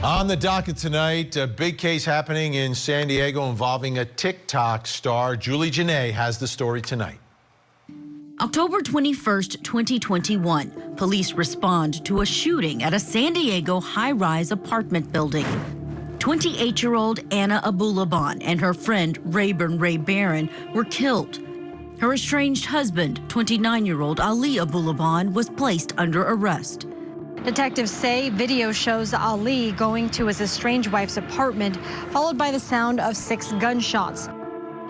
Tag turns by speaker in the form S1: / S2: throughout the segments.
S1: On the docket tonight, a big case happening in San Diego involving a TikTok star. Julie Janae has the story tonight.
S2: October 21st, 2021, police respond to a shooting at a San Diego high-rise apartment building. 28-year-old Anna Abulaban and her friend Rayburn Ray Barron were killed. Her estranged husband, 29-year-old Ali Abulaban, was placed under arrest.
S3: Detectives say video shows Ali going to his estranged wife's apartment, followed by the sound of 6 gunshots.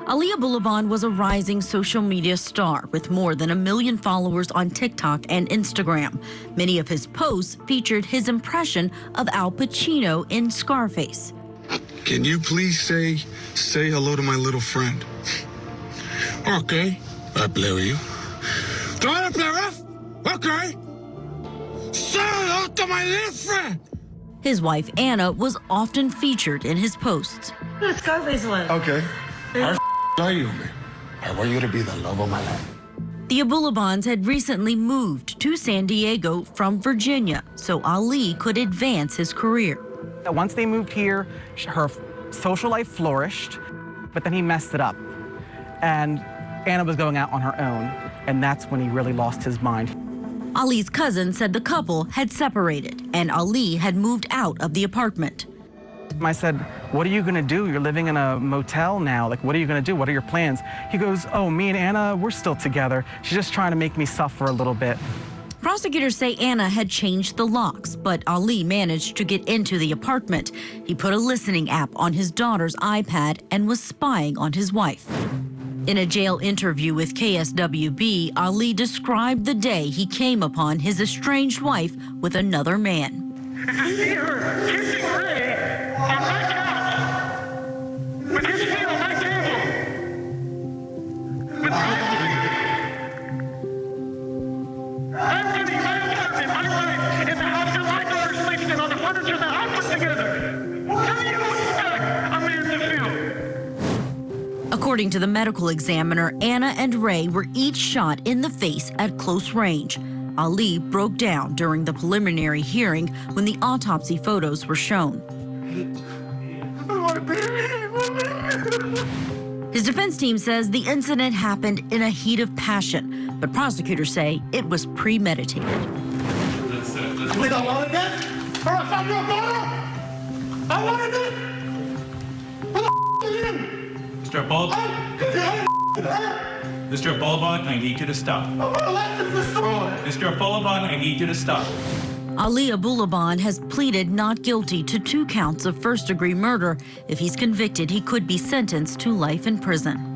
S2: Ali Abulaban was a rising social media star with more than 1 million followers on TikTok and Instagram. Many of his posts featured his impression of Al Pacino in Scarface.
S4: Can you please say hello to my little friend? Okay, I play with you. Do I want to play with? Okay. Say hello to my little friend.
S2: His wife Anna was often featured in his posts.
S5: The Scarface one.
S4: Okay. How are you, man? I want you to be the love of my life.
S2: The Abulabans had recently moved to San Diego from Virginia, so Ali could advance his career.
S6: Once they moved here, her social life flourished, but then he messed it up. And Anna was going out on her own, and that's when he really lost his mind.
S2: Ali's cousin said the couple had separated, and Ali had moved out of the apartment.
S6: I said, what are you gonna do? You're living in a motel now. Like, what are you gonna do? What are your plans? He goes, oh, me and Anna, we're still together. She's just trying to make me suffer a little bit.
S2: Prosecutors say Anna had changed the locks, but Ali managed to get into the apartment. He put a listening app on his daughter's iPad and was spying on his wife. In a jail interview with KSWB, Ali described the day he came upon his estranged wife with another man.
S7: I see her kissing Ray on my couch with his feet on my table. With I'm getting my apartment, my wife, in the house that my daughter sleeps in, on the furniture that I put together. What do you expect a man to feel?
S2: According to the medical examiner, Anna and Ray were each shot in the face at close range. Ali broke down during the preliminary hearing when the autopsy photos were shown. His defense team says the incident happened in a heat of passion, but prosecutors say it was premeditated.
S7: We don't want that? Or if I'm your daughter, I wanted it. Who the are you?
S8: Mr. Mr. Abulaban, I need you to stop.
S7: I'm gonna let them destroy it.
S8: Mr. Abulaban, I need you to stop.
S2: Ali Abulaban has pleaded not guilty to 2 counts of first-degree murder. If he's convicted, he could be sentenced to life in prison.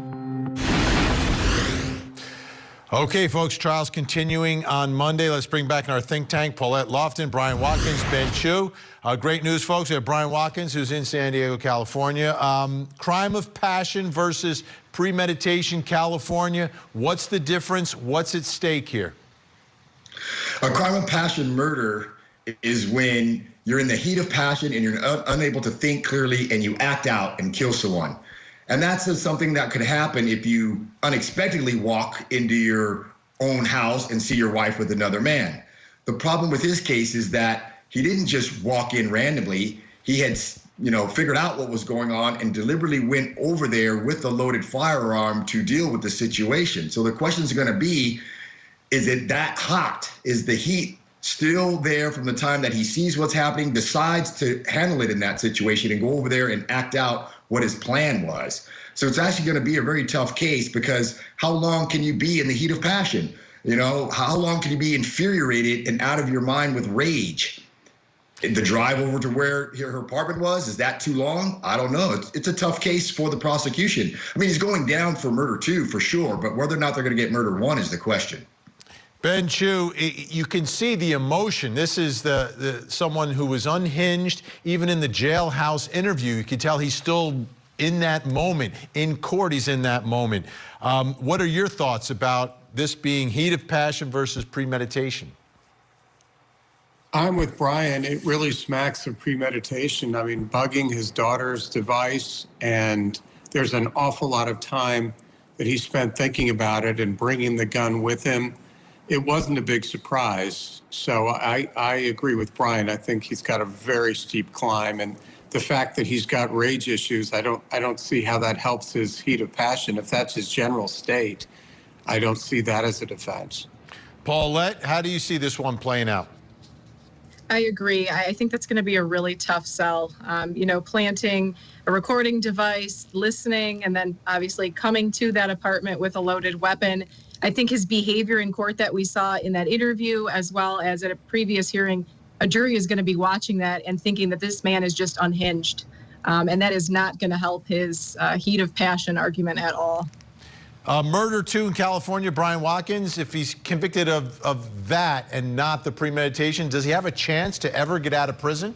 S1: Okay, folks, trials continuing on Monday. Let's bring back in our think tank Paulette Lofton, Brian Watkins, Ben Chu. Great news, folks. We have Brian Watkins, who's in San Diego, California. Crime of passion versus premeditation, California. What's the difference? What's at stake here?
S9: A crime of passion murder is when you're in the heat of passion and you're unable to think clearly and you act out and kill someone. And that's something that could happen if you unexpectedly walk into your own house and see your wife with another man. The problem with his case is that he didn't just walk in randomly. He had, figured out what was going on and deliberately went over there with a loaded firearm to deal with the situation. So the questions are going to be, is it that hot? Is the heat still there from the time that he sees what's happening, decides to handle it in that situation and go over there and act out what his plan was? So it's actually going to be a very tough case, because how long can you be in the heat of passion? How long can you be infuriated and out of your mind with rage? The drive over to where her apartment was, is that too long? I don't know. It's a tough case for the prosecution. I mean, he's going down for murder 2 for sure, but whether or not they're going to get murder 1 is the question.
S1: Ben Chu, you can see the emotion. This is someone who was unhinged. Even in the jailhouse interview, you could tell he's still in that moment. In court, he's in that moment. What are your thoughts about this being heat of passion versus premeditation?
S10: I'm with Brian. It really smacks of premeditation. I mean, bugging his daughter's device, and there's an awful lot of time that he spent thinking about it and bringing the gun with him. it wasn't a big surprise. So I agree with Brian. I think he's got a very steep climb, and the fact that he's got rage issues, I don't see how that helps his heat of passion. If that's his general state, I don't see that as a defense.
S1: Paulette, how do you see this one playing out?
S5: I agree. I think that's going to be a really tough sell. Planting a recording device, listening, and then obviously coming to that apartment with a loaded weapon. I think his behavior in court that we saw in that interview, as well as at a previous hearing, a jury is going to be watching that and thinking that this man is just unhinged. And that is not going to help his heat of passion argument at all.
S1: Murder 2 in California, Brian Watkins, if he's convicted of that and not the premeditation, does he have a chance to ever get out of prison?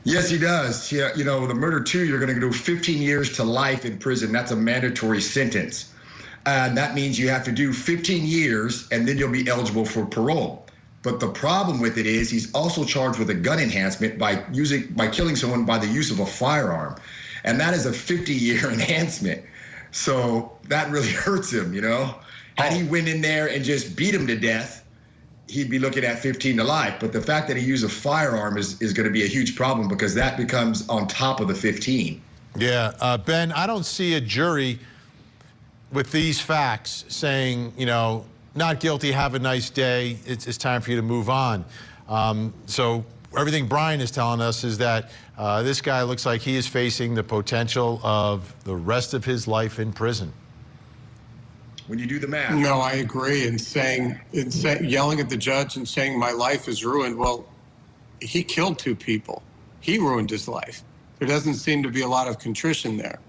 S9: Yes, he does. Yeah, the murder 2, you're going to do 15 years to life in prison. That's a mandatory sentence. And that means you have to do 15 years and then you'll be eligible for parole. But the problem with it is he's also charged with a gun enhancement by killing someone by the use of a firearm. And that is a 50-year enhancement. So that really hurts him, Had he went in there and just beat him to death, he'd be looking at 15 to life. But the fact that he used a firearm is going to be a huge problem because that becomes on top of the 15.
S1: Yeah, Ben, I don't see a jury with these facts saying, not guilty, have a nice day, it's time for you to move on. So everything Brian is telling us is that this guy looks like he is facing the potential of the rest of his life in prison.
S9: When you do the math.
S10: No, I agree. And yelling at the judge and saying my life is ruined. Well, he killed 2 people. He ruined his life. There doesn't seem to be a lot of contrition there.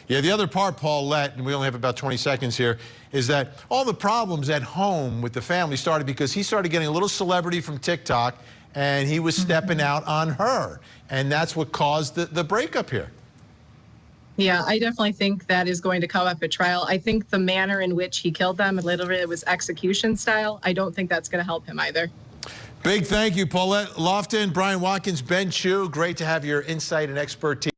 S1: Yeah, the other part, Paulette, and we only have about 20 seconds here, is that all the problems at home with the family started because he started getting a little celebrity from TikTok and he was stepping out on her. And that's what caused the breakup here.
S5: Yeah, I definitely think that is going to come up at trial. I think the manner in which he killed them, literally it was execution style. I don't think that's going to help him either.
S1: Big thank you, Paulette Lofton, Brian Watkins, Ben Chu. Great to have your insight and expertise.